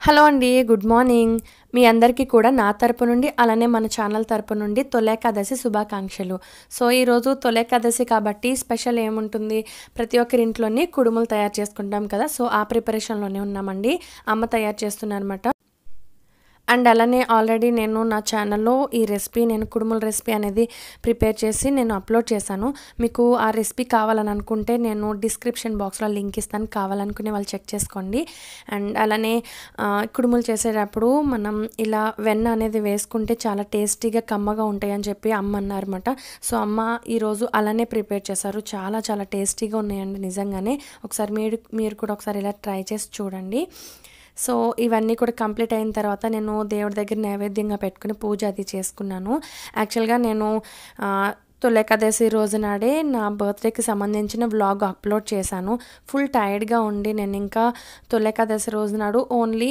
Hello అండి. Good morning. మీ అందరికీ కూడా నా తరపు నుండి అలానే మన ఛానల్ తరపు నుండి తొలేకాదశి శుభాకాంక్షలు. సో ఈరోజు తొలేకాదశి కాబట్టి స్పెషల్ ఏముంటుంది, ప్రతి ఒక్కరి ఇంట్లోని కుడుములు తయారు చేసుకుంటాం కదా. సో ఆ ప్రిపరేషన్లోనే ఉన్నామండి. అమ్మ తయారు చేస్తున్నారన్నమాట. అండ్ అలానే ఆల్రెడీ నేను నా ఛానల్లో ఈ రెసిపీ, నేను కుడుముల రెసిపీ అనేది ప్రిపేర్ చేసి నేను అప్లోడ్ చేశాను. మీకు ఆ రెసిపీ కావాలని అనుకుంటే నేను డిస్క్రిప్షన్ బాక్స్లో లింక్ ఇస్తాను, కావాలనుకునే వాళ్ళు చెక్ చేసుకోండి. అండ్ అలానే కుడుములు చేసేటప్పుడు మనం ఇలా వెన్న అనేది వేసుకుంటే చాలా టేస్టీగా కమ్మగా ఉంటాయి అని చెప్పి అమ్మ అన్నారన్నమాట. సో అమ్మ ఈరోజు అలానే ప్రిపేర్ చేశారు. చాలా చాలా టేస్టీగా ఉన్నాయండి నిజంగానే. ఒకసారి మీరు కూడా ఒకసారి ఇలా ట్రై చేసి చూడండి. సో ఇవన్నీ కూడా కంప్లీట్ అయిన తర్వాత నేను దేవుడి దగ్గర నైవేద్యంగా పెట్టుకుని పూజ అది చేసుకున్నాను. యాక్చువల్గా నేను తొలేకాదశి రోజు నాడే నా బర్త్డేకి సంబంధించిన వ్లాగ్ అప్లోడ్ చేశాను. ఫుల్ టైర్డ్గా ఉండి నేను ఇంకా తొలేకాదశి రోజు నాడు ఓన్లీ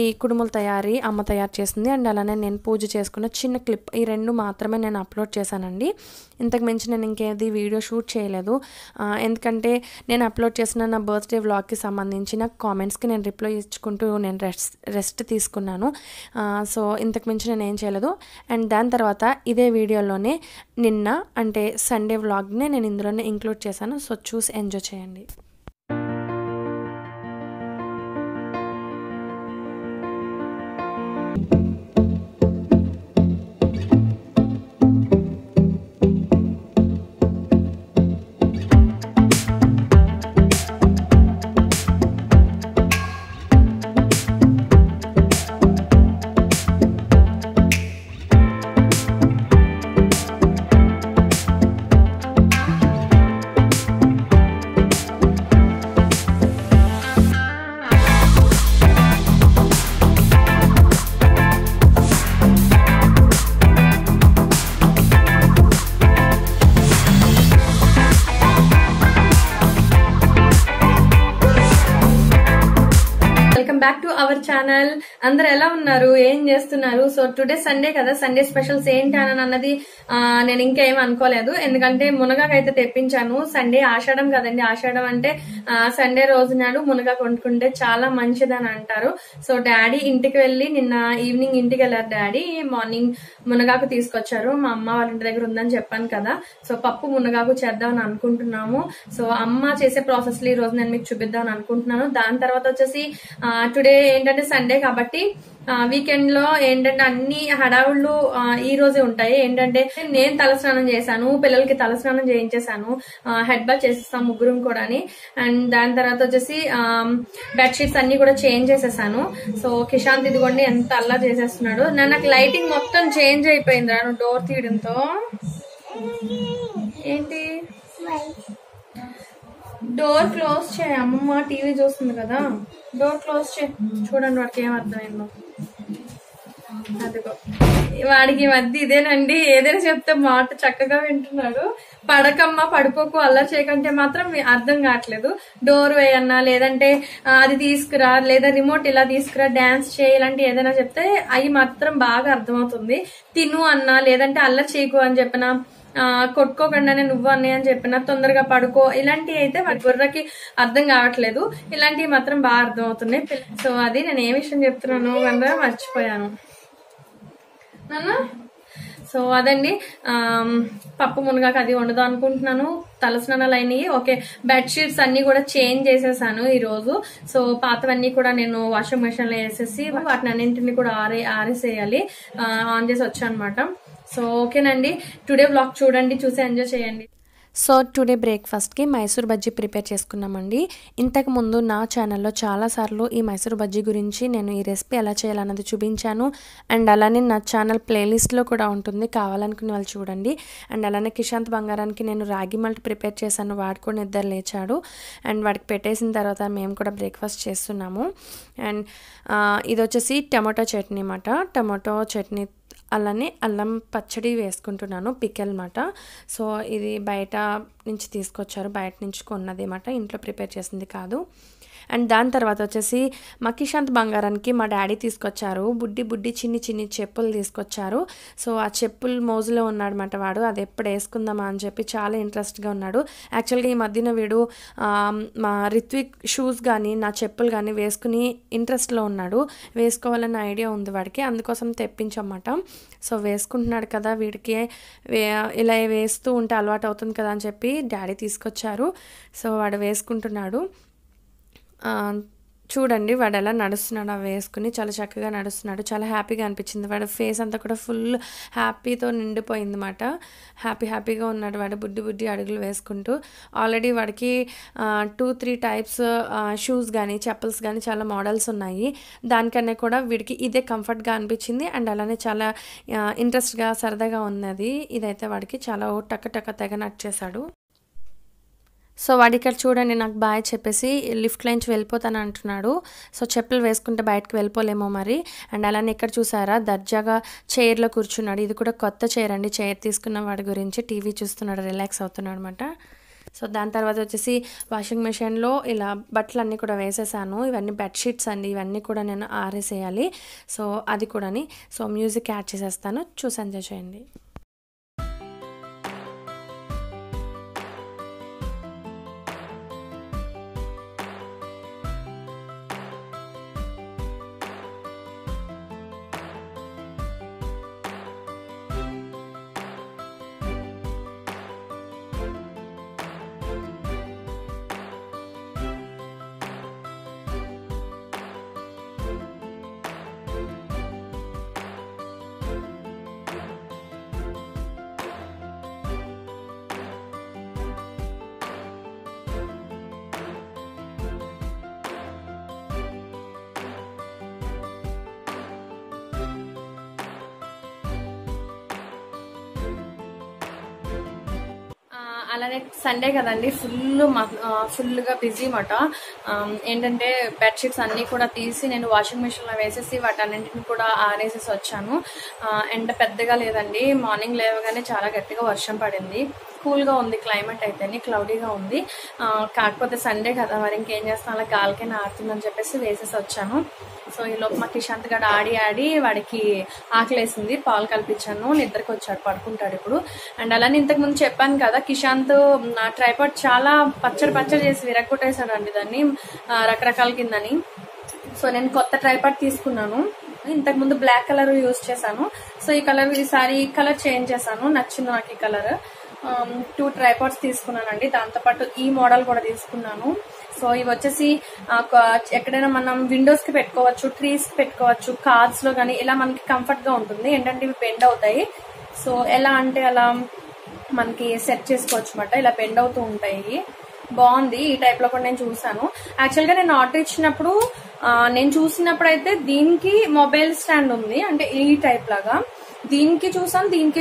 ఈ కుడుముల తయారీ అమ్మ తయారు చేసింది, అండ్ అలానే నేను పూజ చేసుకున్న చిన్న క్లిప్, ఈ రెండు మాత్రమే నేను అప్లోడ్ చేశానండి. ఇంతకు మించి నేను ఇంకేది వీడియో షూట్ చేయలేదు. ఎందుకంటే నేను అప్లోడ్ చేసిన నా బర్త్డే వ్లాగ్కి సంబంధించిన కామెంట్స్కి నేను రిప్లై ఇచ్చుకుంటూ నేను రెస్ట్ తీసుకున్నాను. సో ఇంతకు మించి నేను ఏం చేయలేదు. అండ్ దాని తర్వాత ఇదే వీడియోలోనే నిన్న అంటే సండే వ్లాగ్ని నేను ఇందులోనే ఇంక్లూడ్ చేశాను. సో చూసి ఎంజాయ్ చేయండి. Back to our channel. అందరు ఎలా ఉన్నారు, ఏం చేస్తున్నారు? సో టుడే సండే కదా, సండే స్పెషల్స్ ఏంటి అని అన్నది నేను ఇంకా ఏం అనుకోలేదు. ఎందుకంటే మునగాకైతే తెప్పించాను. సండే ఆషాఢం కదండి, ఆషాఢం అంటే సండే రోజు నాడు మునగాకు వండుకుంటే చాలా మంచిదని అంటారు. సో డాడీ ఇంటికి వెళ్లి నిన్న ఈవినింగ్ ఇంటికి వెళ్ళారు. డాడీ మార్నింగ్ మునగాకు తీసుకొచ్చారు. మా అమ్మ వాళ్ళ ఇంటి దగ్గర ఉందని చెప్పాను కదా. సో పప్పు మునగాకు చేద్దామని అనుకుంటున్నాము. సో అమ్మ చేసే ప్రాసెస్ ఈ రోజు నేను మీకు చూపిద్దామని అనుకుంటున్నాను. దాని తర్వాత వచ్చేసి టుడే ఏంటంటే సండే కాబట్టి వీకెండ్ లో ఏంటంటే అన్ని హడావుళ్ళు ఈ రోజే ఉంటాయి. ఏంటంటే నేను తలస్నానం చేశాను, పిల్లలకి తలస్నానం చేయించేశాను, హెడ్ బాత్ చేసేస్తాం ముగ్గురం కూడా. అండ్ దాని తర్వాత వచ్చేసి బెడ్షీట్స్ అన్ని కూడా చేంజ్ చేసేసాను. సో కిషాంత్ ఇదిగోండి ఎంత అల్లా చేసేస్తున్నాడు. నాకు లైటింగ్ మొత్తం చేంజ్ అయిపోయింది నువ్వు డోర్ తీయడంతో. ఏంటి డోర్ క్లోజ్ చేయ, అమ్మమ్మ టీవీ చూస్తుంది కదా, డోర్ క్లోజ్ చేయ. చూడండి వాడికి ఏం అర్థమైందో. అదిగో వాడికి మధ్య ఇదేనండి, ఏదైనా చెప్తే మాట చక్కగా వింటున్నాడు. పడకమ్మ పడిపోకు అల్లరి చేయకంటే మాత్రం అర్థం కావట్లేదు. డోర్ వేయన్నా, లేదంటే అది తీసుకురా, లేదా రిమోట్ ఇలా తీసుకురా, డాన్స్ చేయి, ఇలాంటి ఏదైనా చెప్తే అవి మాత్రం బాగా అర్థమవుతుంది. తిను అన్నా, లేదంటే అల్లరి చేయకు అని చెప్పినా, కొట్టుకోకుండానే నువ్వు అన్నయ్య అని చెప్పిన, తొందరగా పడుకో, ఇలాంటివి అయితే వాడి బుర్రకి అర్థం కావట్లేదు. ఇలాంటివి మాత్రం బాగా అర్థం అవుతున్నాయి. సో అది నేను ఏ విషయం చెప్తున్నాను కనుక మర్చిపోయాను నాన్న. సో అదండి, పప్పు మునగాకు అది వండుదాం అనుకుంటున్నాను. తలస్నానాలు అయినాయి. ఓకే, బెడ్షీట్స్ అన్ని కూడా చేంజ్ చేసేసాను ఈ రోజు. సో పాతవన్నీ కూడా నేను వాషింగ్ మెషిన్ లో వేసేసి వాటిని అన్నింటినీ కూడా ఆరేసేయాలి. ఆన్ చేసి వచ్చాను అనమాట. సో ఓకేనండి, టుడే వ్లాగ్ చూడండి, చూసి ఎంజాయ్ చేయండి. సో టుడే బ్రేక్ఫాస్ట్కి మైసూర్ బజ్జీ ప్రిపేర్ చేసుకున్నామండి. ఇంతకుముందు నా ఛానల్లో చాలాసార్లు ఈ మైసూర్ బజ్జీ గురించి నేను ఈ రెసిపీ ఎలా చేయాలన్నది చూపించాను. అండ్ అలానే నా ఛానల్ ప్లేలిస్ట్లో కూడా ఉంటుంది, కావాలనుకునే వాళ్ళు చూడండి. అండ్ అలానే కిషాంత్ బంగారానికి నేను రాగి మల్ట్ ప్రిపేర్ చేశాను. వాడు కూడా నిద్ర లేచాడు. అండ్ వాడికి పెట్టేసిన తర్వాత మేము కూడా బ్రేక్ఫాస్ట్ చేస్తున్నాము. అండ్ ఇది వచ్చేసి టమాటో చట్నీ అన్నమాట. టమాటో చట్నీ అలానే అల్లం పచ్చడి వేసుకుంటున్నాను, పికెల్ మాట. సో ఇది బయట నుంచి తీసుకొచ్చారు, బయట నుంచి కొన్నది మాట, ఇంట్లో ప్రిపేర్ చేసింది కాదు. అండ్ దాని తర్వాత వచ్చేసి మా కిషాంత్ బంగారానికి మా డాడీ తీసుకొచ్చారు బుడ్డి చిన్ని చెప్పులు తీసుకొచ్చారు. సో ఆ చెప్పులు మోజులో ఉన్నాడనమాట వాడు. అది ఎప్పుడు వేసుకుందామా అని చెప్పి చాలా ఇంట్రెస్ట్గా ఉన్నాడు. యాక్చువల్గా ఈ మధ్యన వీడు మా రిత్విక్ షూస్ కానీ నా చెప్పులు కానీ వేసుకుని ఇంట్రెస్ట్లో ఉన్నాడు. వేసుకోవాలన్న ఐడియా ఉంది వాడికి, అందుకోసం తెప్పించమాట. సో వేసుకుంటున్నాడు కదా, వీడికి ఇలా వేస్తూ ఉంటే అలవాటు అవుతుంది కదా అని చెప్పి డాడీ తీసుకొచ్చారు. సో వాడు వేసుకుంటున్నాడు. చూడండి వాడు ఎలా నడుస్తున్నాడు, అవి వేసుకుని చాలా చక్కగా నడుస్తున్నాడు. చాలా హ్యాపీగా అనిపించింది. వాడు ఫేస్ అంతా కూడా ఫుల్ హ్యాపీతో నిండిపోయింది అన్నమాట. హ్యాపీగా ఉన్నాడు వాడు బుడ్డి అడుగులు వేసుకుంటూ. ఆల్రెడీ వాడికి 2-3 టైప్స్ షూస్ కానీ చెప్పల్స్ కానీ చాలా మోడల్స్ ఉన్నాయి. దానికన్నా కూడా వీడికి ఇదే కంఫర్ట్గా అనిపించింది. అండ్ అలానే చాలా ఇంట్రెస్ట్గా సరదాగా ఉన్నది. ఇదైతే వాడికి చాలా టక్క తెగ నచ్చేశాడు. సో వాడు ఇక్కడ చూడండి నాకు బాయ్ చెప్పేసి లిఫ్ట్ నుంచి వెళ్ళిపోతాను అంటున్నాడు. సో చెప్పులు వేసుకుంటే బయటకు వెళ్ళిపోలేమో మరి. అండ్ అలానే ఇక్కడ చూసారా దర్జాగా చైర్లో కూర్చున్నాడు. ఇది కూడా కొత్త చైర్ అండి. చైర్ తీసుకున్న వాడి గురించి టీవీ చూస్తున్నాడు, రిలాక్స్ అవుతున్నాడు అనమాట. సో దాని తర్వాత వచ్చేసి వాషింగ్ మెషిన్లో ఇలా బట్టలు అన్నీ కూడా వేసేసాను. ఇవన్నీ బెడ్షీట్స్ అండి, ఇవన్నీ కూడా నేను ఆరేసేయాలి. సో అది కూడాని సో మ్యూజిక్ యాడ్ చేసేస్తాను, చూసి ఎంజాయ్ చేయండి. అలానే సండే కదండి, ఫుల్గా బిజీ మాట. ఏంటంటే బెడ్షీట్స్ అన్నీ కూడా తీసి నేను వాషింగ్ మెషిన్లో వేసేసి వాటన్నింటిని కూడా ఆరేసేసి వచ్చాను. ఎండ పెద్దగా లేదండి, మార్నింగ్ లేవగానే చాలా గట్టిగా వర్షం పడింది. కూల్గా ఉంది క్లైమేట్ అయితేనే, క్లౌడీగా ఉంది. కాకపోతే సండే కదా మరి ఇంకేం చేస్తాను, అలా గాలికైనా ఆడుతుందని చెప్పేసి వేసేసి వచ్చాను. సో ఈ లోపు మా కిషాంత్ గడ ఆడి వాడికి ఆకలేసింది, పాలు కల్పించాను, నిద్రకు వచ్చాడు, పడుకుంటాడు ఇప్పుడు. అండ్ అలానే ఇంతకు ముందు చెప్పాను కదా కిషాంత్ నా ట్రైపాడ్ చాలా పచ్చడి చేసి విరగొట్టేశాడు అండి దాన్ని రకరకాల కిందని. సో నేను కొత్త ట్రైపాడ్ తీసుకున్నాను. ఇంతకు ముందు బ్లాక్ కలర్ యూజ్ చేశాను. సో ఈసారి కలర్ చేంజ్ చేశాను, నచ్చింది నాకు ఈ కలర్. 2 ట్రైపాడ్స్ తీసుకున్నానండి, దాంతోపాటు ఈ మోడల్ కూడా తీసుకున్నాను. సో ఇవి వచ్చేసి ఎక్కడైనా మనం విండోస్ కి పెట్టుకోవచ్చు, ట్రీస్ కి పెట్టుకోవచ్చు, కార్స్ లో కానీ ఇలా మనకి కంఫర్ట్ గా ఉంటుంది. ఏంటంటే ఇవి బెండ్ అవుతాయి. సో ఎలా అంటే అలా మనకి సెట్ చేసుకోవచ్చు అన్నమాట, ఇలా బెండ్ అవుతూ ఉంటాయి. బాగుంది, ఈ టైప్ లో కూడా నేను చూసాను. యాక్చువల్ గా నేను ఆర్డర్ ఇచ్చినప్పుడు నేను చూసినప్పుడు అయితే దీనికి మొబైల్ స్టాండ్ ఉంది, అంటే ఈ టైప్ లాగా. దీనికి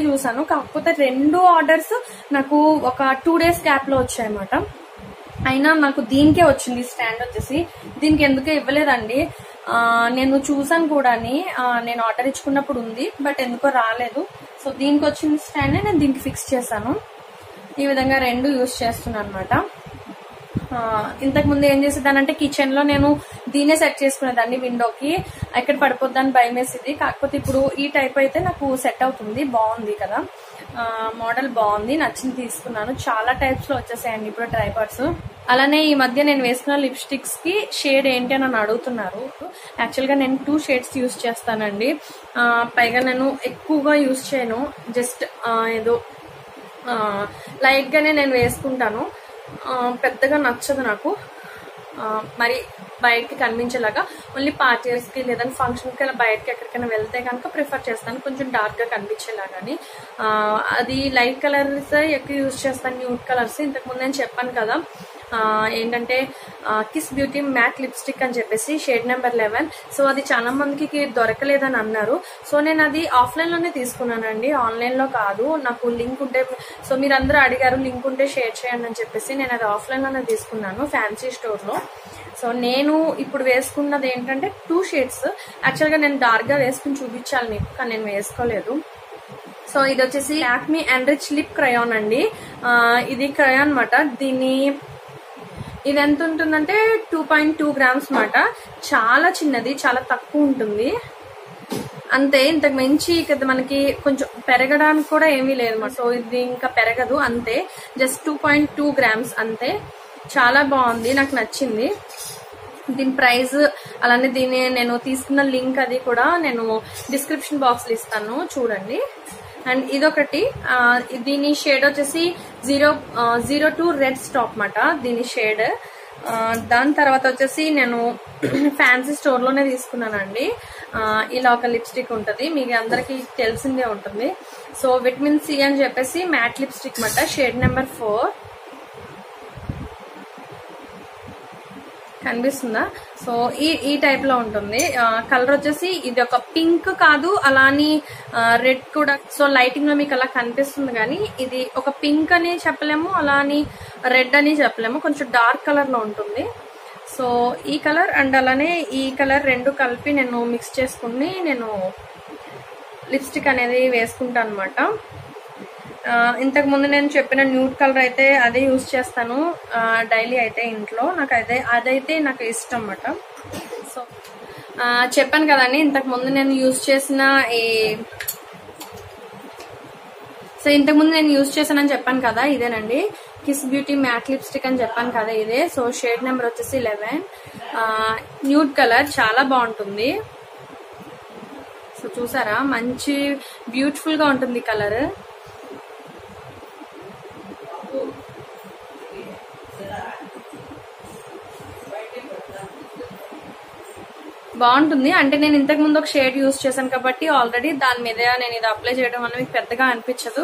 చూసాను, కాకపోతే 2 ఆర్డర్స్ నాకు ఒక 2 days గ్యాప్ లో వచ్చాయన్నమాట. అయినా నాకు దీనికే వచ్చింది స్టాండ్ వచ్చేసి. దీనికి ఎందుకే ఇవ్వలేదండి, నేను చూసాను కూడా, నేను ఆర్డర్ ఇచ్చుకున్నప్పుడు ఉంది, బట్ ఎందుకో రాలేదు. సో దీనికి వచ్చింది స్టాండ్, నేను దీనికి ఫిక్స్ చేశాను. ఈ విధంగా 2 యూజ్ చేస్తున్నాను అనమాట. ఇంతకు ముందు ఏం చేసేదానంటే కిచెన్ లో నేను దీనే సెట్ చేసుకునేదాన్ని, విండోకి ఎక్కడ పడిపోద్దని భయం వేసేది. కాకపోతే ఇప్పుడు ఈ టైప్ అయితే నాకు సెట్ అవుతుంది, బాగుంది కదా, మోడల్ బాగుంది, నచ్చింది, తీసుకున్నాను. చాలా టైప్స్ లో వచ్చేసాయండి ఇప్పుడు ట్రైపాడ్స్. అలానే ఈ మధ్య నేను వేసుకున్న లిప్స్టిక్స్ కి షేడ్ ఏంటి అని అడుగుతున్నారు. యాక్చువల్ గా నేను 2 షేడ్స్ యూజ్ చేస్తానండి. పైగా నేను ఎక్కువగా యూజ్ చేయను, జస్ట్ ఏదో లైట్ గానే నేను వేసుకుంటాను. పెద్దగా నచ్చదు నాకు, మరి బయటకి కనిపించేలాగా. ఓన్లీ పార్టీస్ కి లేదంటే ఫంక్షన్ కి అలా బయటకి ఎక్కడికైనా వెళ్తే కనుక ప్రిఫర్ చేస్తాను, కొంచెం డార్క్ గా కనిపించేలాగాని. అది లైట్ కలర్స్ ఎక్కువ యూజ్ చేస్తాను, న్యూడ్ కలర్స్. ఇంతకు ముందు నేను చెప్పాను కదా ఏంటంటే కిస్ బ్యూటీ మ్యాట్ లిప్స్టిక్ అని చెప్పేసి షేడ్ నెంబర్ 11. సో అది చాలా మందికి దొరకలేదని అన్నారు. సో నేను అది ఆఫ్లైన్ లోనే తీసుకున్నానండి, ఆన్లైన్ లో కాదు. నాకు లింక్ ఉంటే, సో మీరు అందరూ అడిగారు లింక్ ఉంటే షేర్ చేయండి అని చెప్పేసి నేను అది ఆఫ్లైన్ లోనే తీసుకున్నాను, ఫ్యాన్సీ స్టోర్ లో. సో నేను ఇప్పుడు వేసుకున్నది ఏంటంటే 2 షేడ్స్. యాక్చువల్ గా నేను డార్క్ గా వేసుకుని చూపించాలి మీకు, కానీ నేను వేసుకోలేదు. సో ఇది వచ్చేసి లాక్మీ ఎన్రిచ్ లిప్ క్రయాన్ అండి. ఇది క్రయాన్ అన్నమాట. దీన్ని ఇది ఎంత ఉంటుందంటే 2.2 grams మాట. చాలా చిన్నది, చాలా తక్కువ ఉంటుంది అంతే. ఇంతకు మించి కదా మనకి కొంచెం పెరగడానికి కూడా ఏమీ లేదు అన్నమాట. సో ఇది ఇంకా పెరగదు అంతే. జస్ట్ 2.2 grams అంతే. చాలా బాగుంది, నాకు నచ్చింది. దీని ప్రైస్ అలానే దీని నేను తీసుకున్న లింక్ అది కూడా నేను డిస్క్రిప్షన్ బాక్స్ లో ఇస్తాను, చూడండి. అండ్ ఇదొకటి, దీని షేడ్ వచ్చేసి 02 రెడ్ స్టాప్ మాట దీని షేడ్. దాని తర్వాత వచ్చేసి నేను ఫ్యాన్సీ స్టోర్ లోనే తీసుకున్నానండి. ఇలా ఒక లిప్స్టిక్ ఉంటుంది, మీకు అందరికి తెలిసిందే ఉంటుంది. సో విటమిన్ సి అని చెప్పేసి మ్యాట్ లిప్స్టిక్ మాట, షేడ్ నెంబర్ 4 కనిపిస్తుందా. సో ఈ టైప్ లో ఉంటుంది. కలర్ వచ్చేసి ఇది ఒక పింక్ కాదు, అలాని రెడ్ కూడా. సో లైటింగ్ లో మీకు అలా కనిపిస్తుంది కానీ ఇది ఒక పింక్ అని చెప్పలేము, అలా అని రెడ్ అని చెప్పలేము, కొంచెం డార్క్ కలర్ లో ఉంటుంది. సో ఈ కలర్ అండ్ అలానే ఈ కలర్ రెండు కలిపి నేను మిక్స్ చేసుకుని నేను లిప్స్టిక్ అనేది వేసుకుంటాను అనమాట. ఇంతకు ముందు నేను చెప్పిన న్యూడ్ కలర్ అయితే అదే యూజ్ చేస్తాను డైలీ అయితే ఇంట్లో. నాకు అదైతే నాకు ఇష్టం అన్నమాట. సో చెప్పాను కదండి, ఇంతకు ముందు నేను యూజ్ చేసిన నేను యూజ్ చేశానని చెప్పాను కదా, ఇదేనండి కిస్ బ్యూటీ మ్యాట్ లిప్స్టిక్ అని చెప్పాను కదా, ఇదే. సో షేడ్ నెంబర్ వచ్చేసి 11 న్యూడ్ కలర్, చాలా బాగుంటుంది. సో చూసారా, మంచి బ్యూటిఫుల్ గా ఉంటుంది కలర్. బాగుంటుంది. అంటే నేను ఇంతకు ముందు ఒక షేడ్ యూజ్ చేశాను కాబట్టి ఆల్రెడీ దాని మీద నేను ఇది అప్లై చేయడం వల్ల మీకు పెద్దగా అనిపించదు.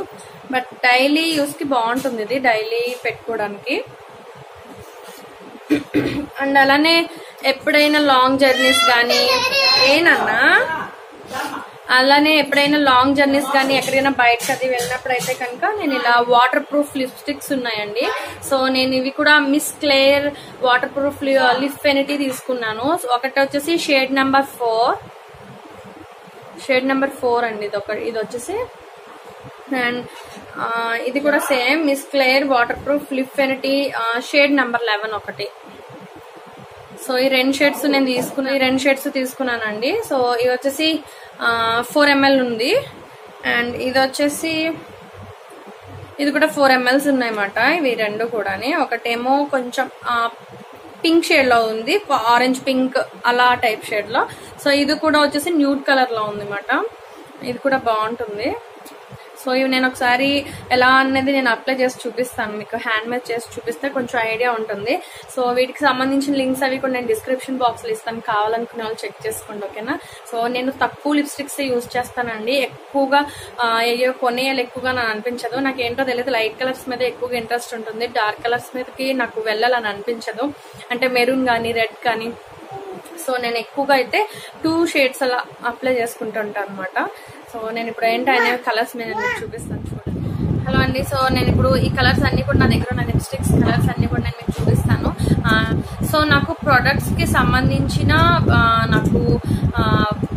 బట్ డైలీ యూస్ కి బాగుంటుంది ఇది, డైలీ పెట్టుకోవడానికి. అండ్ అలానే ఎప్పుడైనా లాంగ్ జర్నీస్ కానీ అలానే ఎప్పుడైనా లాంగ్ జర్నీస్ కానీ ఎక్కడైనా బయటకు అది వెళ్ళినప్పుడు అయితే కనుక నేను ఇలా వాటర్ ప్రూఫ్ లిప్స్టిక్స్ ఉన్నాయండి. సో నేను ఇవి కూడా Miss Claire water proof lip affinity తీసుకున్నాను. ఒకటి వచ్చేసి షేడ్ నెంబర్ 4 అండి, ఇది వచ్చేసి. అండ్ ఇది కూడా same Miss Claire water proof lip affinity shade number 11 ఒకటి. సో ఈ రెండు షేడ్స్ తీసుకున్నానండి. సో ఇది వచ్చేసి 4 ml ఉంది. అండ్ ఇది వచ్చేసి ఇది కూడా 4 ml ఉన్నాయన్నమాట. ఇవి రెండు కూడా ఒకటేమో కొంచెం పింక్ షేడ్ లో ఉంది, ఆరెంజ్ పింక్ అలా టైప్ షేడ్ లో. సో ఇది కూడా వచ్చేసి న్యూడ్ కలర్ లో ఉంది అన్నమాట. ఇది కూడా బాగుంటుంది. సో ఇవి నేను ఒకసారి ఎలా అనేది నేను అప్లై చేసి చూపిస్తాను మీకు, హ్యాండ్ మేడ్ చేసి చూపిస్తే కొంచెం ఐడియా ఉంటుంది. సో వీటికి సంబంధించిన లింక్స్ అవి కూడా నేను డిస్క్రిప్షన్ బాక్స్ లో ఇస్తాను, కావాలనుకునే వాళ్ళు చెక్ చేసుకోండి, ఓకేనా. సో నేను తక్కువ లిప్స్టిక్స్ యూజ్ చేస్తానండి, ఎక్కువగా అయ్యో కొనేయాలి ఎక్కువగా నాకు అనిపించదు. నాకు ఏంటో తెలియదు, లైట్ కలర్స్ మీద ఎక్కువగా ఇంట్రెస్ట్ ఉంటుంది, డార్క్ కలర్స్ మీదకి నాకు వెళ్ళాలని అనిపించదు, అంటే మెరూన్ కానీ రెడ్ కానీ. సో నేను ఎక్కువగా అయితే 2 షేడ్స్ అలా అప్లై చేసుకుంటుంటాను అనమాట. సో నేను ఇప్పుడు ఏంటనే కలర్స్ మీద చూపిస్తాను, చూడండి. హలో అండి, సో నేను ఇప్పుడు ఈ కలర్స్ అన్ని కూడా నా దగ్గర ఉన్న లిప్స్టిక్స్ కలర్స్ అన్ని కూడా నేను మీకు చూపిస్తాను. సో నాకు ప్రొడక్ట్స్ కి సంబంధించిన నాకు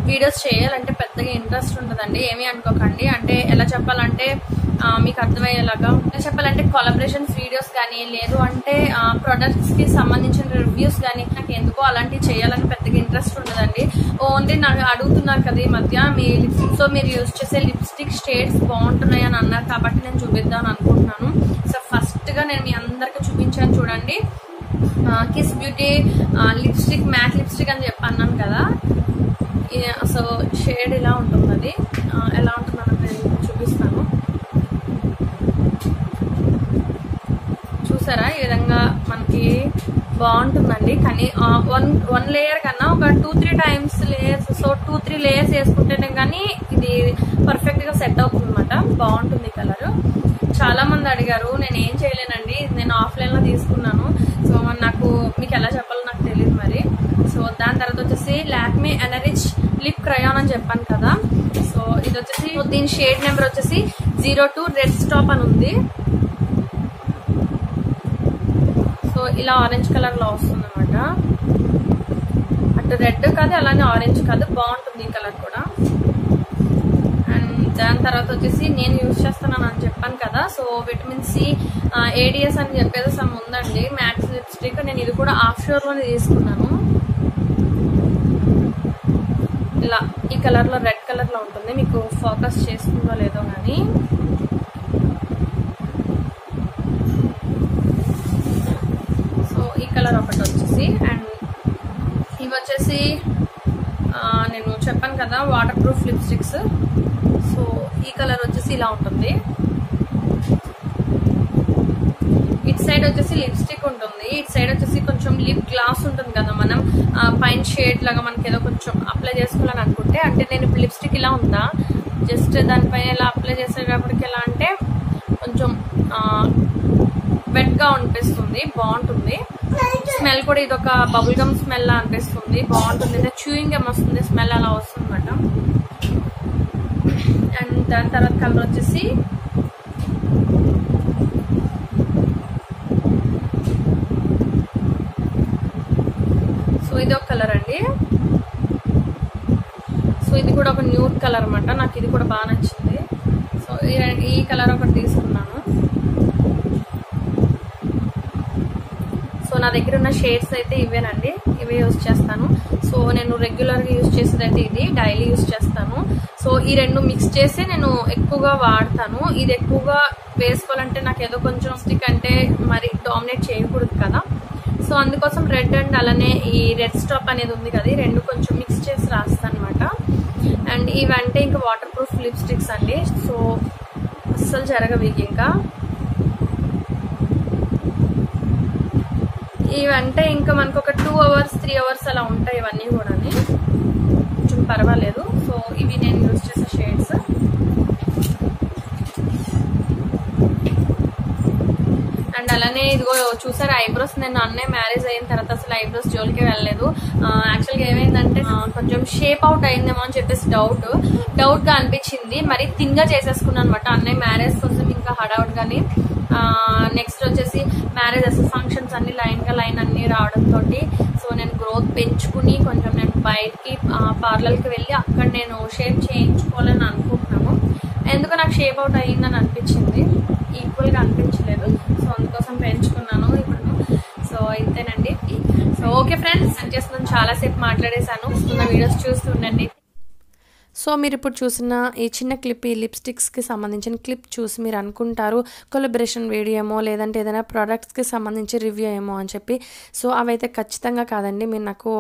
వీడియోస్ చేయాలంటే పెద్దగా ఇంట్రెస్ట్ ఉండదండి, ఏమీ అనుకోకండి. అంటే ఎలా చెప్పాలంటే మీకు అర్థమయ్యేలాగా చెప్పాలంటే కొలాబరేషన్స్ వీడియోస్ కానీ, లేదు అంటే ప్రొడక్ట్స్ కి సంబంధించిన రివ్యూస్ కానీ, నాకు ఎందుకో అలాంటివి చేయాలని పెద్దగా ఇంట్రెస్ట్ ఉండదండి. ఓన్లీ నాకు అడుగుతున్నారు కదా ఈ మధ్య మీ లిప్స్టిక్స్, సో మీరు యూజ్ చేసే లిప్స్టిక్ షేడ్స్ బాగుంటున్నాయి అని అన్నారు కాబట్టి నేను చూపిద్దామని అనుకుంటున్నాను. సో ఫస్ట్ గా నేను మీ అందరికి చూపించాను, చూడండి. Kiss beauty lipstick mat lipstick అని చెప్పి అన్నాను కదా. సో షేడ్ ఇలా ఉంటుంది, అది ఎలా ఉంటుందని నేను చూపిస్తాను. చూసారా, ఈ విధంగా మనకి బాగుంటుందండి. కానీ వన్ లేయర్ కన్నా ఒక 2-3 టైమ్స్ లేయర్స్, సో 2-3 లేయర్స్ వేసుకుంటేనే కానీ ఇది పర్ఫెక్ట్ గా సెట్ అవుతుంది అనమాట. బాగుంటుంది కలర్. చాలా మంది అడిగారు, నేను ఏం చేయలేనండి, నేను ఆఫ్లైన్ లో తీసుకున్నాను. సో నాకు మీకు ఎలా చెప్పాలో నాకు తెలియదు మరి. సో దాని తర్వాత వచ్చేసి లాక్మే ఎనరిచ్ లిప్ క్రయాన్ అని చెప్పాను కదా. సో ఇది వచ్చేసి దీని షేడ్ నెంబర్ వచ్చేసి 02 రెడ్ స్టాప్ అని ఉంది. సో ఇలా ఆరెంజ్ కలర్ లో వస్తుంది అనమాట, అటు రెడ్ కాదు అలానే ఆరెంజ్ కాదు, బాగుంటుంది ఈ కలర్ కూడా. అండ్ దాని తర్వాత వచ్చేసి నేను యూజ్ చేస్తున్నాను అని చెప్పాను కదా. సో విటమిన్ సి ఏడిఎస్ అని చెప్పేది సమ్ ఉందండి మ్యాక్స్ లిప్స్టిక్. నేను ఇది కూడా ఆఫ్ షోర్లోనే తీసుకున్నాను. ఇలా ఈ కలర్లో రెడ్ కలర్లో ఉంటుంది. మీకు ఫోకస్ చేస్తుందో లేదో కానీ సో ఈ కలర్ ఒకటి వచ్చేసి. అండ్ ఇవి వచ్చేసి నేను చెప్పాను కదా వాటర్ ప్రూఫ్ లిప్స్టిక్స్. సో ఈ కలర్ వచ్చేసి ఇలా ఉంటుంది. ఇటు సైడ్ వచ్చేసి లిప్స్టిక్ ఉంటుంది, ఇటు సైడ్ వచ్చేసి కొంచెం లిప్ గ్లాస్ ఉంటుంది కదా, మనం పైన షేడ్ లాగా మనకి ఏదో కొంచెం అప్లై చేసుకోవాలని అనుకుంటే. అంటే నేను ఇప్పుడు లిప్స్టిక్ ఇలా ఉందా, జస్ట్ దానిపైన ఇలా అప్లై చేసేటప్పటికి ఎలా అంటే కొంచెం వెట్గా అనిపిస్తుంది, బాగుంటుంది. స్మెల్ కూడా ఇది ఒక బబుల్ గమ్ స్మెల్ అనిపిస్తుంది, బాగుంటుంది. చూయింగ్ గమ్ వస్తుంది స్మెల్ అలా వస్తుంది అన్నమాట. అండ్ దాని తర్వాత కలర్ వచ్చేసి సో ఇది ఒక కలర్ అండి. సో ఇది కూడా ఒక న్యూడ్ కలర్ అన్నమాట. నాకు ఇది కూడా బాగా నచ్చింది. సో ఈ కలర్ ఒకటి తీసుకున్నాను. సో నా దగ్గర ఉన్న షేడ్స్ అయితే ఇవేనండి, ఇవే యూజ్ చేస్తాను. సో నేను రెగ్యులర్గా యూజ్ చేసేది అయితే ఇది, డైలీ యూజ్ చేస్తాను. సో ఈ రెండు మిక్స్ చేసి నేను ఎక్కువగా వాడతాను. ఇది ఎక్కువగా వేసుకోవాలంటే నాకు ఏదో కొంచెం స్టిక్ అంటే మరి డామినేట్ చేయకూడదు కదా. సో అందుకోసం రెడ్ అండ్ అలానే ఈ రెడ్ స్టాప్ అనేది ఉంది కదా, ఈ రెండు కొంచెం మిక్స్ చేసి రాస్తాను అనమాట. అండ్ ఇవంటే ఇంకా వాటర్ ప్రూఫ్ లిప్స్టిక్స్ అండి. సో అస్సలు జరగవి ఇంకా. ఇవంటే ఇంకా మనకు ఒక 2 hours 3 hours అలా ఉంటాయి ఇవన్నీ కూడా, కొంచెం పర్వాలేదు. సో ఇవి నేను యూజ్ చేసే షేడ్స్. అండ్ అలానే ఇదిగో చూసారు ఐబ్రోస్. నేను అన్నయ్య మ్యారేజ్ అయిన తర్వాత అసలు ఐబ్రోస్ జోలికి వెళ్ళలేదు. యాక్చువల్గా ఏమైందంటే కొంచెం షేప్ అవుట్ అయిందేమో అని చెప్పేసి డౌట్ గా అనిపించింది. మరి థిన్ గా చేసేసుకున్నాను అనమాట అన్నయ్య మ్యారేజ్ కోసం, ఇంకా హడావుట్ గానీ. నెక్స్ట్ వచ్చేసి మ్యారేజెస్ ఫంక్షన్స్ అన్ని లైన్ అన్ని రావడంతో సో నేను గ్రోత్ పెంచుకుని కొంచెం నేను బయటికి పార్లర్కి వెళ్ళి అక్కడ నేను షేప్ చేయించుకోవాలని అనుకుంటున్నాను. ఎందుకో నాకు షేప్ అవుట్ అయ్యిందని అనిపించింది, ఈక్వల్గా అనిపించలేదు. సో అందుకోసం పెంచుకున్నాను ఇప్పుడు. సో ఇంతేనండి. సో ఓకే ఫ్రెండ్స్, నేను చేస్తున్నాను చాలాసేపు మాట్లాడేశాను. నా వీడియోస్ చూస్తుండండి. సో మీరు ఇప్పుడు చూసిన ఈ చిన్న క్లిప్, ఈ లిప్స్టిక్స్కి సంబంధించిన క్లిప్ చూసి మీరు అనుకుంటారు కొలబరేషన్ వీడియో ఏమో లేదంటే ఏదైనా ప్రోడక్ట్స్కి సంబంధించి రివ్యూ ఏమో అని చెప్పి. సో అవైతే ఖచ్చితంగా కాదండి, మీరు నాకు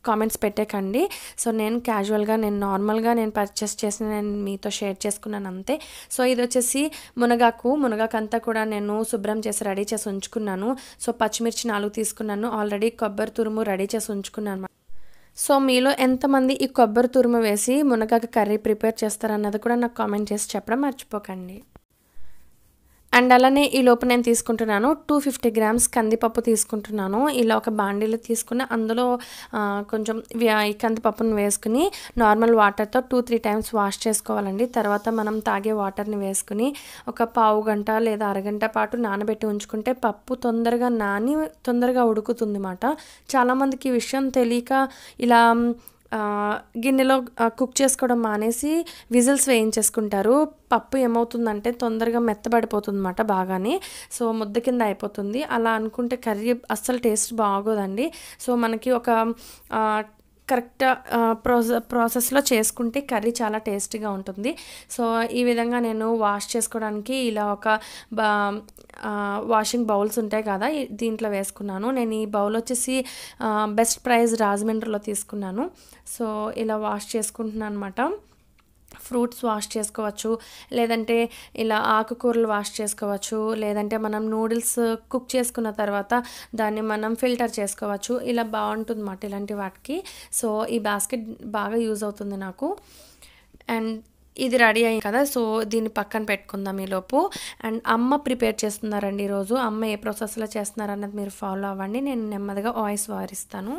కామెంట్స్ పెట్టేకండి. సో నేను క్యాజువల్గా నేను నార్మల్గా నేను పర్చేస్ చేసిన నేను మీతో షేర్ చేసుకున్నాను అంతే. సో ఇది వచ్చేసి మునగాకు అంతా కూడా నేను శుభ్రం చేసి రెడీ చేసి ఉంచుకున్నాను. సో పచ్చిమిర్చి 4 తీసుకున్నాను, ఆల్రెడీ కొబ్బరి తురుము రెడీ చేసి ఉంచుకున్నాను. సో మీలో ఎంతమంది ఈ కొబ్బరి తురుము వేసి మునగాకు కర్రీ ప్రిపేర్ చేస్తారన్నది కూడా నాకు కామెంట్ చేసి చెప్పడం మర్చిపోకండి. అండ్ అలానే ఈ లోపు నేను తీసుకుంటున్నాను 250 grams కందిపప్పు తీసుకుంటున్నాను. ఇలా ఒక బాండీలో తీసుకుని అందులో కొంచెం ఈ కందిపప్పును వేసుకుని నార్మల్ వాటర్తో 2-3 times వాష్ చేసుకోవాలండి. తర్వాత మనం తాగే వాటర్ని వేసుకుని ఒక పావు గంట లేదా అరగంట పాటు నానబెట్టి ఉంచుకుంటే పప్పు తొందరగా నాని తొందరగా ఉడుకుతుంది అన్నమాట. చాలామందికి ఈ విషయం తెలియక ఇలా గిన్నెలో కుక్ చేసుకోవడం మానేసి విజిల్స్ వేయించేసుకుంటారు. పప్పు ఏమవుతుందంటే తొందరగా మెత్తబడిపోతుంది అన్నమాట బాగానే. సో ముద్ద కింద అయిపోతుంది. అలా అనుకుంటే కర్రీ అస్సలు టేస్ట్ బాగోదండి. సో మనకి ఒక కరెక్ట్ ప్రాసెస్లో చేసుకుంటే కర్రీ చాలా టేస్టీగా ఉంటుంది. సో ఈ విధంగా నేను వాష్ చేసుకోవడానికి ఇలా ఒక వాషింగ్ బౌల్స్ ఉంటాయి కదా, దీంట్లో వేసుకున్నాను. నేను ఈ బౌల్ వచ్చేసి బెస్ట్ ప్రైస్ రాజమండ్రిలో తీసుకున్నాను. సో ఇలా వాష్ చేసుకుంటున్నాను అనమాట. ఫ్రూట్స్ వాష్ చేసుకోవచ్చు, లేదంటే ఇలా ఆకుకూరలు వాష్ చేసుకోవచ్చు, లేదంటే మనం నూడిల్స్ కుక్ చేసుకున్న తర్వాత దాన్ని మనం ఫిల్టర్ చేసుకోవచ్చు. ఇలా బాగుంటుంది అన్నమాట ఇలాంటి వాటికి. సో ఈ బాస్కెట్ బాగా యూజ్ అవుతుంది నాకు. అండ్ ఇది రెడీ అయ్యింది కదా, సో దీన్ని పక్కన పెట్టుకుందాం ఈలోపు. అండ్ అమ్మ ప్రిపేర్ చేస్తున్నారండి ఈరోజు. అమ్మ ఏ ప్రాసెస్లో చేస్తున్నారన్నది మీరు ఫాలో అవ్వండి, నేను నెమ్మదిగా వాయిస్ వారిస్తాను.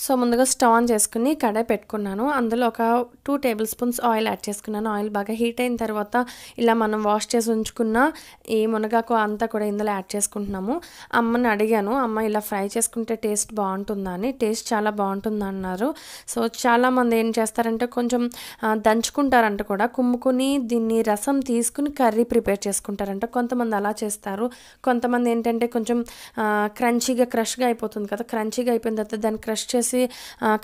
సో ముందుగా స్టవ్ ఆన్ చేసుకుని కడాయి పెట్టుకున్నాను. అందులో ఒక 2 టేబుల్ స్పూన్స్ ఆయిల్ యాడ్ చేసుకున్నాను. ఆయిల్ బాగా హీట్ అయిన తర్వాత ఇలా మనం వాష్ చేసి ఉంచుకున్న ఈ మునగాకు అంతా కూడా ఇందులో యాడ్ చేసుకుంటున్నాము. అమ్మని అడిగాను, అమ్మ ఇలా ఫ్రై చేసుకుంటే టేస్ట్ బాగుంటుందా అని. టేస్ట్ చాలా బాగుంటుంది అన్నారు. సో చాలామంది ఏం చేస్తారంటే కొంచెం దంచుకుంటారంట కూడా, కుమ్ముకుని దీన్ని రసం తీసుకుని కర్రీ ప్రిపేర్ చేసుకుంటారంట. కొంతమంది అలా చేస్తారు. కొంతమంది ఏంటంటే కొంచెం క్రంచీగా క్రష్గా అయిపోతుంది కదా, క్రంచీగా అయిపోయిన తర్వాత దాన్ని క్రష్ చేసి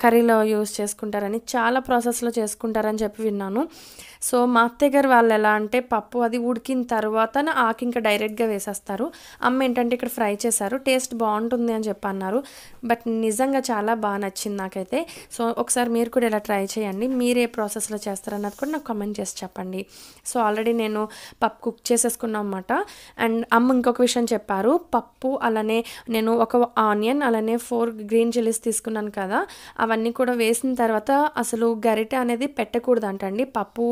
కర్రీలో యూస్ చేసుకుంటారని, చాలా ప్రాసెస్లో చేసుకుంటారని చెప్పి విన్నాను. సో మా అత్తయ్య గారు వాళ్ళు ఎలా అంటే పప్పు అది ఉడికిన తర్వాత ఆకు ఇంకా డైరెక్ట్గా వేసేస్తారు. అమ్మ ఏంటంటే ఇక్కడ ఫ్రై చేశారు, టేస్ట్ బాగుంటుంది అని చెప్పి అన్నారు. బట్ నిజంగా చాలా బాగా నచ్చింది నాకైతే. సో ఒకసారి మీరు కూడా ఇలా ట్రై చేయండి. మీరు ఏ ప్రాసెస్లో చేస్తారన్నది కూడా నాకు కామెంట్ చేసి చెప్పండి. సో ఆల్రెడీ నేను పప్పు కుక్ చేసేసుకున్నాం అన్నమాట. అండ్ అమ్మ ఇంకొక విషయం చెప్పారు, పప్పు అలానే నేను ఒక ఆనియన్ అలానే 4 గ్రీన్ చిల్లీస్ తీసుకున్నాను కదా, అవన్నీ కూడా వేసిన తర్వాత అసలు గరిటె అనేది పెట్టకూడదు అంటండి. పప్పు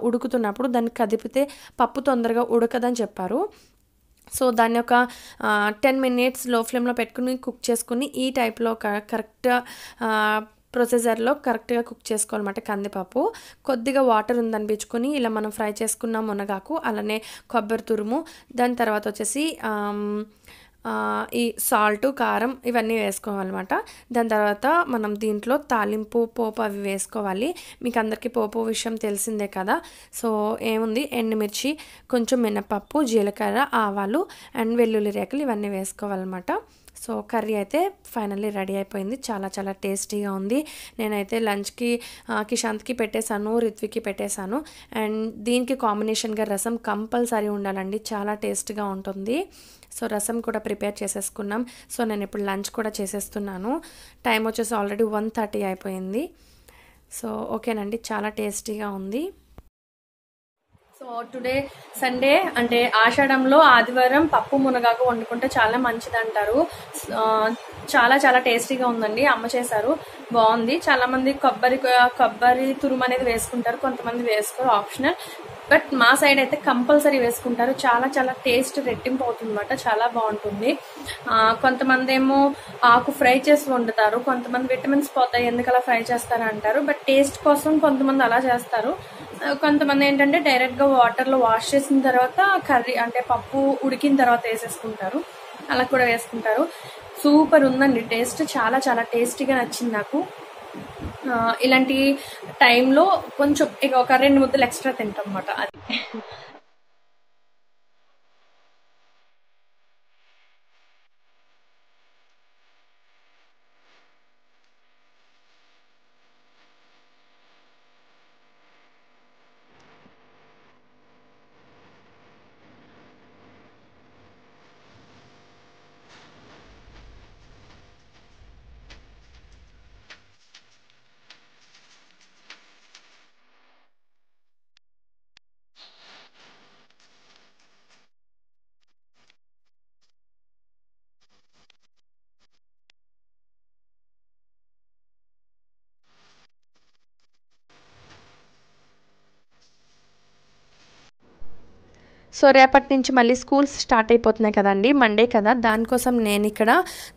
ఉడుకుతున్నప్పుడు దాన్ని కదిపితే పప్పు తొందరగా ఉడకదని చెప్పారు. సో దాన్ని ఒక 10 మినిట్స్ లో ఫ్లేమ్లో పెట్టుకుని కుక్ చేసుకుని ఈ టైప్లో కరెక్ట్ ప్రొసీజర్లో కరెక్ట్గా కుక్ చేసుకోవాలన్నమాట. కందిపప్పు కొద్దిగా వాటర్ ఉందనిపించుకొని ఇలా మనం ఫ్రై చేసుకున్న మునగాకు అలానే కొబ్బరి తురుము, దాని తర్వాత వచ్చేసి ఈ సాల్ట్ కారం ఇవన్నీ వేసుకోవాలన్నమాట. దాని తర్వాత మనం దీంట్లో తాలింపు పోపు అవి వేసుకోవాలి. మీకు అందరికీ పోపు విషయం తెలిసిందే కదా. సో ఏముంది, ఎండుమిర్చి, కొంచెం మినపప్పు, జీలకర్ర, ఆవాలు అండ్ వెల్లుల్లి రేకులు ఇవన్నీ వేసుకోవాలన్నమాట. సో కర్రీ అయితే ఫైనల్లీ రెడీ అయిపోయింది. చాలా చాలా టేస్టీగా ఉంది. నేనైతే లంచ్కి కిషాంత్కి పెట్టేశాను, రిత్వికి పెట్టేశాను. అండ్ దీనికి కాంబినేషన్గా రసం కంపల్సరీ ఉండాలండి, చాలా టేస్ట్గా ఉంటుంది. సో రసం కూడా ప్రిపేర్ చేసేసుకున్నాం. సో నేను ఇప్పుడు లంచ్ కూడా చేసేస్తున్నాను. టైం వచ్చేసి ఆల్రెడీ 1:30 అయిపోయింది. సో ఓకేనండి, చాలా టేస్టీగా ఉంది. సో టుడే సండే అంటే ఆషాఢంలో ఆదివారం పప్పు మునగాకు వండుకుంటే చాలా మంచిది అంటారు. చాలా చాలా టేస్టీగా ఉందండి. అమ్మ చేశారు, బాగుంది. చాలా మంది కొబ్బరి తురుము అనేది వేసుకుంటారు, కొంతమంది వేసుకోరు, ఆప్షనల్. బట్ మా సైడ్ అయితే కంపల్సరీ వేసుకుంటారు. చాలా చాలా టేస్ట్ రెట్టింపు అవుతుంది అనమాట, చాలా బాగుంటుంది. కొంతమంది ఏమో ఆకు ఫ్రై చేసి వండుతారు, కొంతమంది విటమిన్స్ పోతాయి ఎందుకు అలా ఫ్రై చేస్తారు అంటారు. బట్ టేస్ట్ కోసం కొంతమంది అలా చేస్తారు. కొంతమంది ఏంటంటే డైరెక్ట్గా వాటర్లో వాష్ చేసిన తర్వాత కర్రీ అంటే పప్పు ఉడికిన తర్వాత వేసేసుకుంటారు, అలా కూడా వేసుకుంటారు. సూపర్ ఉందండి టేస్ట్, చాలా చాలా టేస్టీగా నచ్చింది నాకు. ఇలాంటి టైంలో కొంచెం ఇక ఒక 2 ముద్దలు ఎక్స్ట్రా తింటాం అన్నమాట అది. సో రేపటి నుంచి మళ్ళీ స్కూల్స్ స్టార్ట్ అయిపోతున్నాయి కదండి, మండే కదా. దానికోసం నేను ఇక్కడ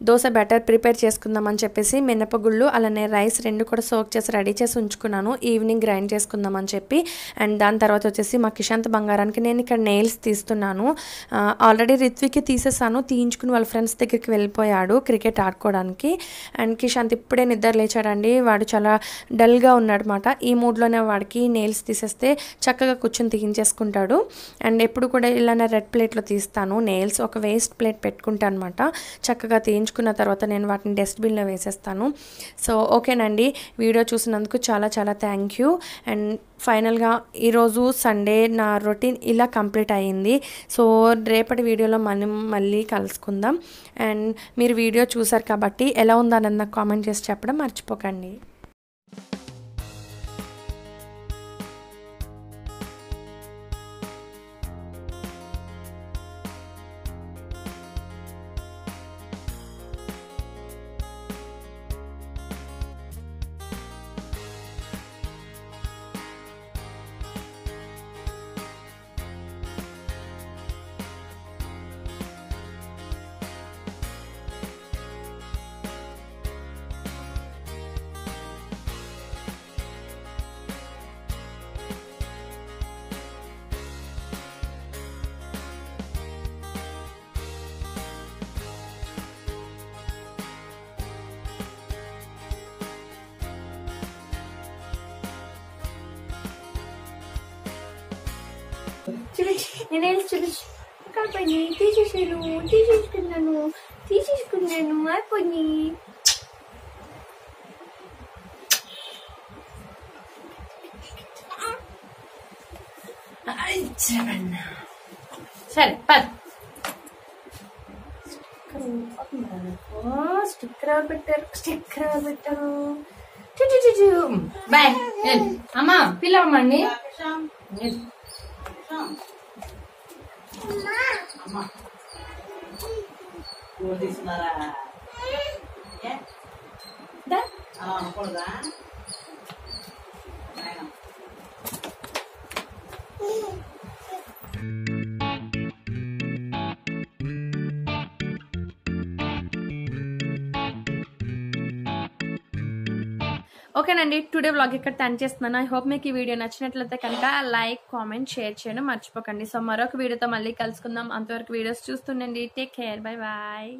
దోశ బ్యాటర్ ప్రిపేర్ చేసుకుందామని చెప్పేసి మినపగుళ్ళు అలానే రైస్ 2 కూడా సోక్ చేసి రెడీ చేసి ఉంచుకున్నాను, ఈవినింగ్ గ్రైండ్ చేసుకుందామని చెప్పి. అండ్ దాని తర్వాత వచ్చేసి మా కిషాంత్ బంగారానికి నేను ఇక్కడ నెయిల్స్ తీస్తున్నాను. ఆల్రెడీ రిత్వికి తీసేసాను, తీయించుకుని వాళ్ళ ఫ్రెండ్స్ దగ్గరికి వెళ్ళిపోయాడు క్రికెట్ ఆడుకోవడానికి. అండ్ కిషాంత్ ఇప్పుడే నిద్ర లేచాడండి, వాడు చాలా డల్గా ఉన్నాడు అనమాట. ఈ మూడ్లోనే వాడికి నెయిల్స్ తీసేస్తే చక్కగా కూర్చొని తీయించేసుకుంటాడు. అండ్ ఎప్పుడు కూడా ఇలానే రెడ్ ప్లేట్లో తీస్తాను నెయిల్స్, ఒక వేస్ట్ ప్లేట్ పెట్టుకుంటాను అనమాట. చక్కగా తీయించుకున్న తర్వాత నేను వాటిని డస్ట్బిన్లో వేసేస్తాను. సో ఓకేనండి, వీడియో చూసినందుకు చాలా చాలా థ్యాంక్ యూ. అండ్ ఫైనల్గా ఈరోజు సండే నా రొటీన్ ఇలా కంప్లీట్ అయ్యింది. సో రేపటి వీడియోలో మనం మళ్ళీ కలుసుకుందాం. అండ్ మీరు వీడియో చూసారు కాబట్టి ఎలా ఉందన్నది నాకు కామెంట్ చేసి చెప్పడం మర్చిపోకండి. నేను కాబట్టి తీసేసుకున్నాను అయిపోయి. సరే పద. స్టిక్కర్ పెట్టారు. బాయ్ అమ్మా పిల్లవమ్మండి. ఓకేనండి, టుడే వ్లాగ్ ఇక్కడ టర్న్ చేస్తున్నాను. ఐ హోప్ మీకు ఈ వీడియో నచ్చినట్లయితే కనుక లైక్, కామెంట్, షేర్ చేయడం మర్చిపోకండి. సో మరొక వీడియోతో మళ్ళీ కలుసుకుందాం. అంతవరకు వీడియోస్ చూస్తుండండి. Take care. Bye bye.